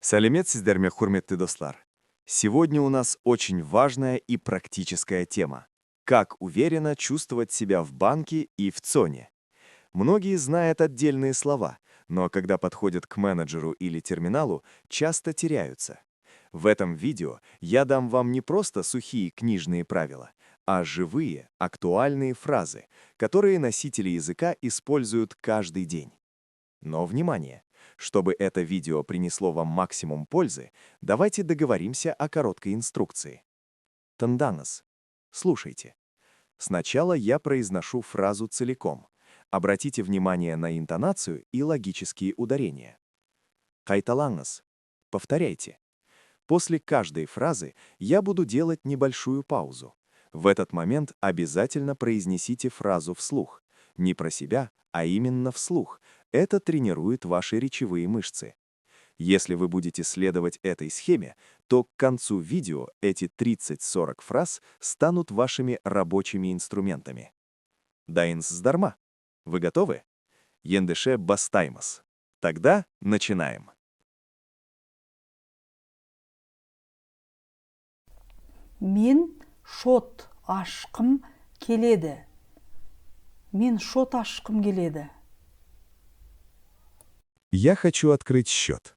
Сәлеметсіздер ме, құрметті достар? Сегодня у нас очень важная и практическая тема. Как уверенно чувствовать себя в банке и в ЦОНе. Многие знают отдельные слова, но когда подходят к менеджеру или терминалу, часто теряются. В этом видео я дам вам не просто сухие книжные правила, а живые, актуальные фразы, которые носители языка используют каждый день. Но внимание! Чтобы это видео принесло вам максимум пользы, давайте договоримся о короткой инструкции. Танданас. Слушайте. Сначала я произношу фразу целиком. Обратите внимание на интонацию и логические ударения. Кайталангас. Повторяйте. После каждой фразы я буду делать небольшую паузу. В этот момент обязательно произнесите фразу вслух. Не про себя, а именно вслух. Это тренирует ваши речевые мышцы. Если вы будете следовать этой схеме, то к концу видео эти 30-40 фраз станут вашими рабочими инструментами. Дайнс здарма. Вы готовы? Ендеше бастаймас. Тогда начинаем. Мен шот ашқым келеді. Мен шот ашқым келеді. Я хочу открыть счет.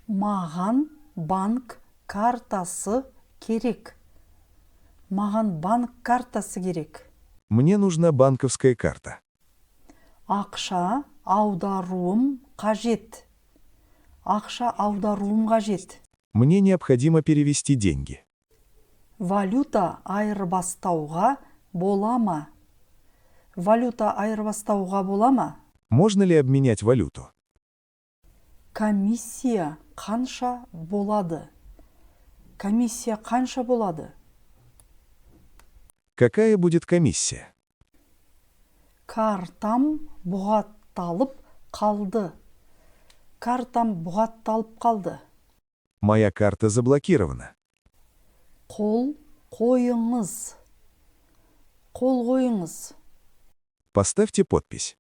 Маған банк картасы керек. Маған банк картасы керек. Мне нужна банковская карта. Ақша аударуым қажет. Ақша аударуым қажет. Мне необходимо перевести деньги. Валюта айырбастауға бола ма? Валюта айырбастауға бола ма? Можно ли обменять валюту? Комиссия қанша болады? Комиссия қанша болады? Какая будет комиссия? Картам бұғатталып қалды. Картам бұғатталып қалды. Моя карта заблокирована. Қол қойыңыз. Қол қойыңыз. Поставьте подпись.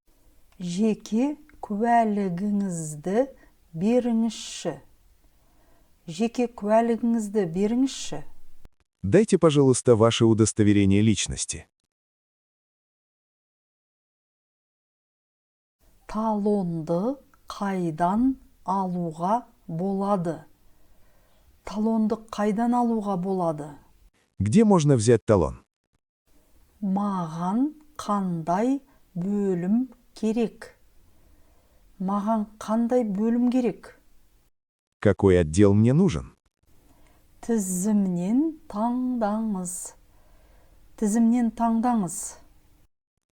Жеке куәлігіңізді беріңізші. Жеке куәлігіңізді беріңізші. Дайте, пожалуйста, ваше удостоверение личности. Талонды қайдан алуға болады? Талонды қайдан алуға болады? Где можно взять талон? Маған қандай бөлім керек? Маған қандай бөлім керек? Какой отдел мне нужен? Тізімнен таңдаңыз. Тізімнен таңдаңыз.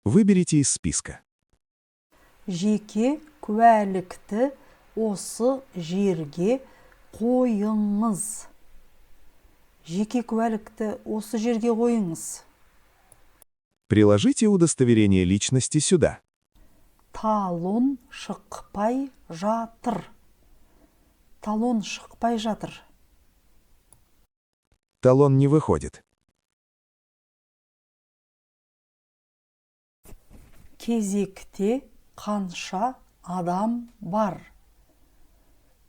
Выберите из списка. Жеке куәлікті осы жерге қойыңыз. Жеке куәлікті осы жерге қойыңыз. Приложите удостоверение личности сюда. Талон шықпай жатыр. Талон шықпай жатыр. Талон не выходит. Кезекте қанша адам бар?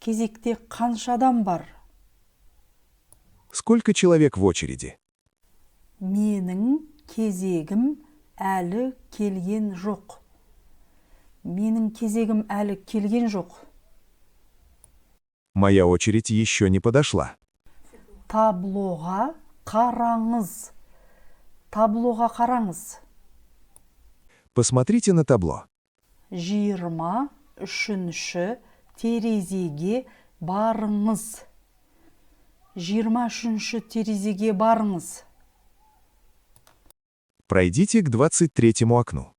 Кезекте қанша адам бар? Сколько человек в очереди? Менің кезегім әлі келген жоқ. Менің кезегім әлі келген жоқ. Моя очередь еще не подошла. Таблоға қараңыз. Таблоға қараңыз. Посмотрите на табло. 23-ші терезеге барыңыз. 23-ші терезеге барыңыз. Пройдите к 23-му окну.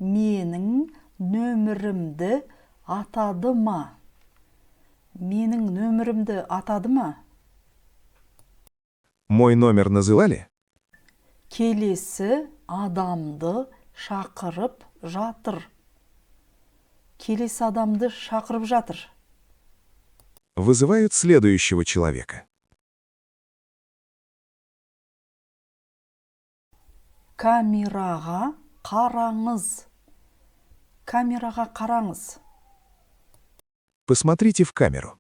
Менің нөмірімді атады ма? Менің нөмірімді атады ма? Мой номер называли? Келесі адамды шақырып жатыр. Келесі адамды шақырып жатыр. Вызывают следующего человека. Камераға қараңыз. Камераға қараңыз. Посмотрите в камеру.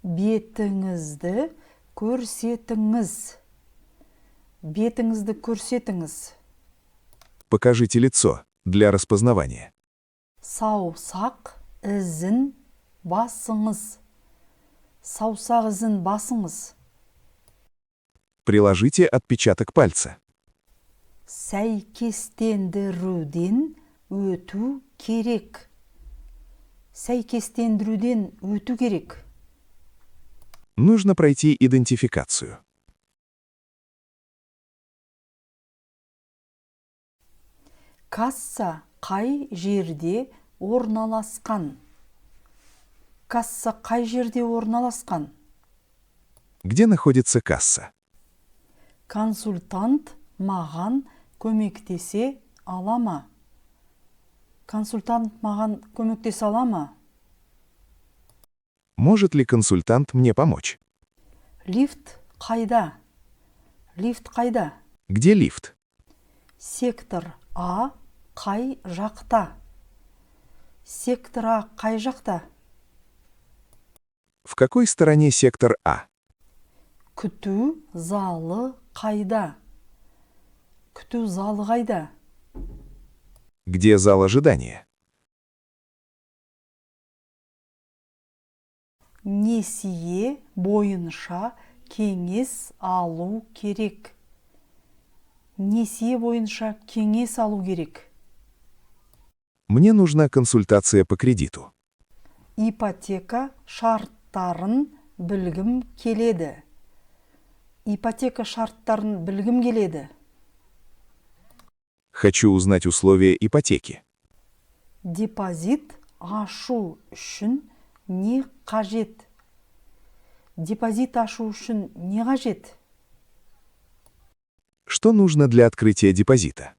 Бетіңізді көрсетіңіз. Бетіңізді көрсетіңіз. Покажите лицо для распознавания. Саусақ ізін басыңыз. Саусақ ізін басыңыз. Приложите отпечаток пальца. Сәйкестендіруден өту керек. Сәйкестендіруден өту керек. Нужно пройти идентификацию. Касса қай жерде орналасқан? Касса қай жерде орналасқан? Где находится касса? Консультант маған көмектесе ала ма? Консультант маған көмектесе ала ма? Может ли консультант мне помочь? Лифт қайда? Лифт қайда? Где лифт? Сектор А қай жақта? Сектор А қай жақта? В какой стороне сектор А? Күту залы қайда? Күту залы қайда? Где зал ожидания? Несие бойынша кеңес алу керек. Несие бойынша кеңес алу керек. Мне нужна консультация по кредиту. Ипотека шарттарын білгім келеді. Ипотека шарттарын білгім келеді. Хочу узнать условия ипотеки. Депозит ашу үшін не қажет? Депозит ашу үшін не қажет? Что нужно для открытия депозита?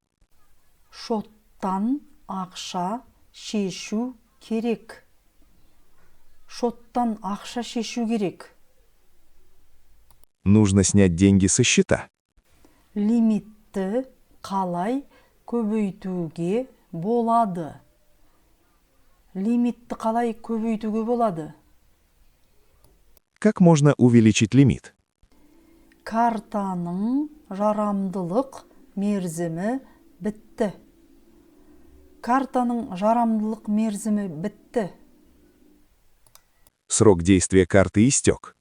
Шоттан ақша шешу керек. Шоттан ақша шешу керек. Нужно снять деньги со счета. Лимитті қалай көбейтуге болады? Лимитті қалай көбейтуге болады? Как можно увеличить лимит? Картаның жарамдылық мерзімі бітті. Картаның жарамдылық мерзімі бітті. Срок действия карты истек.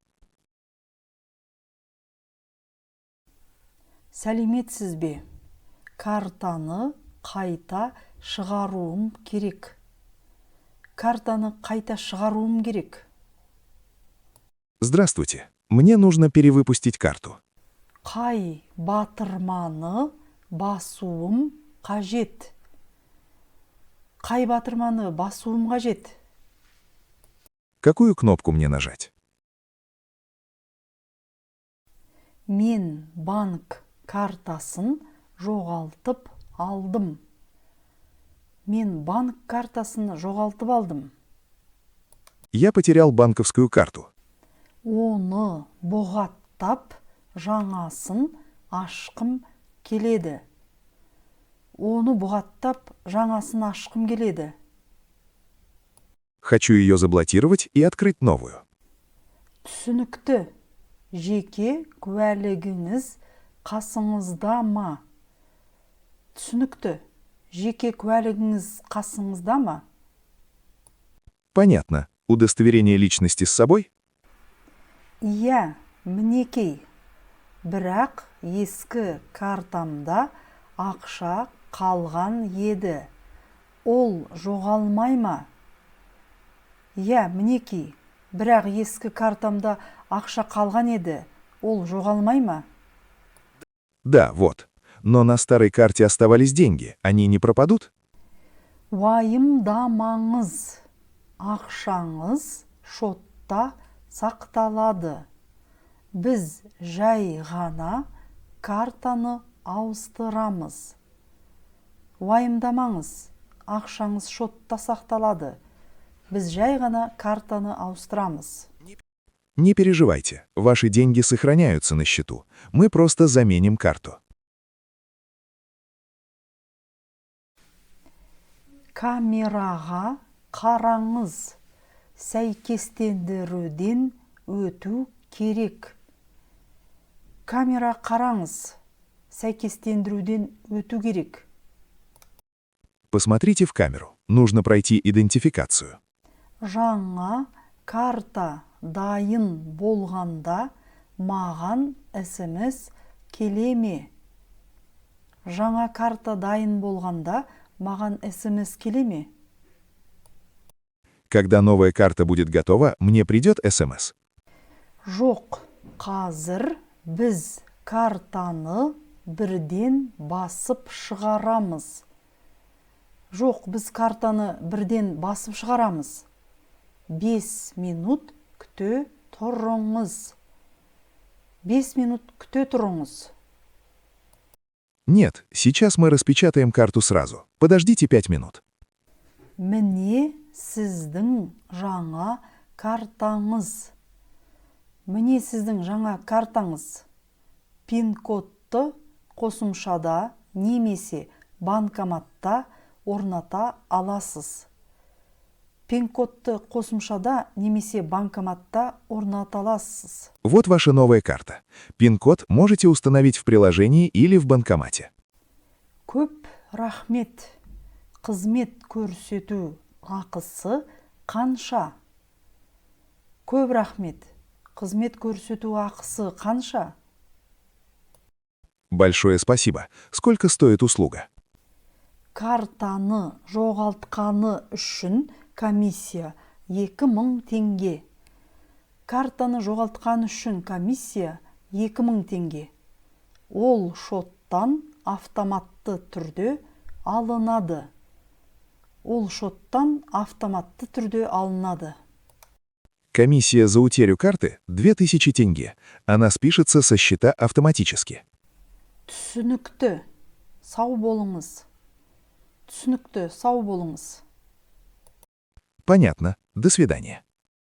Сәлеметсіз бе? Картаны қайта шығаруым керек. Картаны қайта шығаруым керек. Здравствуйте. Мне нужно перевыпустить карту. Қай батырманы басуым қажет? Қай батырманы басуым қажет? Какую кнопку мне нажать? Мен банк картасын жоғалтып алдым. Мен банк картасын жоғалтып алдым. Я потерял банковскую карту. Оны бұғаттап жаңасын ашқым келеді. Оны бұғаттап жаңасын ашқым келеді. Хочу ее заблокировать и открыть новую. Түсінікті. Жеке куәлігіңіз қасыңызда ма? Түсінікті. Жеке куәлігіңіз қасыңызда ма? Понятно. Удостоверение личности с собой? Иә, мінекей. Бірақ ескі картамда ақша қалған еді. Ол жоғалмай ма? Иә, мінекей. Бірақ ескі картамда ақша қалған еді. Ол жоғалмай ма? Да, вот. Но на старой карте оставались деньги. Они не пропадут? Уайымдамаңыз. Ақшаңыз шотта сақталады. Біз жай ғана картаны ауыстырамыз. Уайымдамаңыз. Ақшаңыз шотта сақталады. Біз жай ғана картаны ауыстырамыз. Не переживайте. Ваши деньги сохраняются на счету. Мы просто заменим карту. Камераға қараңыз. Сәйкестендіруден өту керек. Камера қараңыз. Сәйкестендіруден өту керек. Посмотрите в камеру. Нужно пройти идентификацию. Жаңа карта дайын болғанда маған СМС келе ме? Жаңа карта дайын болғанда маған СМС келе ме? Когда новая карта будет готова, мне придет СМС. Жоқ, қазір біз картаны бірден басып шығарамыз. Жоқ, біз картаны бірден басып шығарамыз. 5 минут күте тұрыңыз. 5 минут күте тұрыңыз. Нет, сейчас мы распечатаем карту сразу. Подождите 5 минут. Міне сіздің жаңа картаңыз. Міне сіздің жаңа картаңыз. Пин-кодты қосымшада немесе банкоматта орната аласыз. Пин-кодты қосымшада немесе банкоматта орната аласыз. Вот ваша новая карта. Пин-код можете установить в приложении или в банкомате. Көп рахмет. Қызмет көрсету ақысы қанша? Көп рахмет. Қызмет көрсету ақысы қанша? Большое спасибо. Сколько стоит услуга? Картаны жоғалтқаны үшін комиссия 2000 теңге. Картаны жоғалтқаны үшін комиссия 2000 теңге. Ол шоттан автоматты түрде алынады. Ол шоттан автоматты түрде алынады. Комиссия за утерю карты – 2000 тенге. Она спишется со счета автоматически. Түсінікті, сау болыңыз. Түсінікті, сау болыңыз. Понятно. До свидания.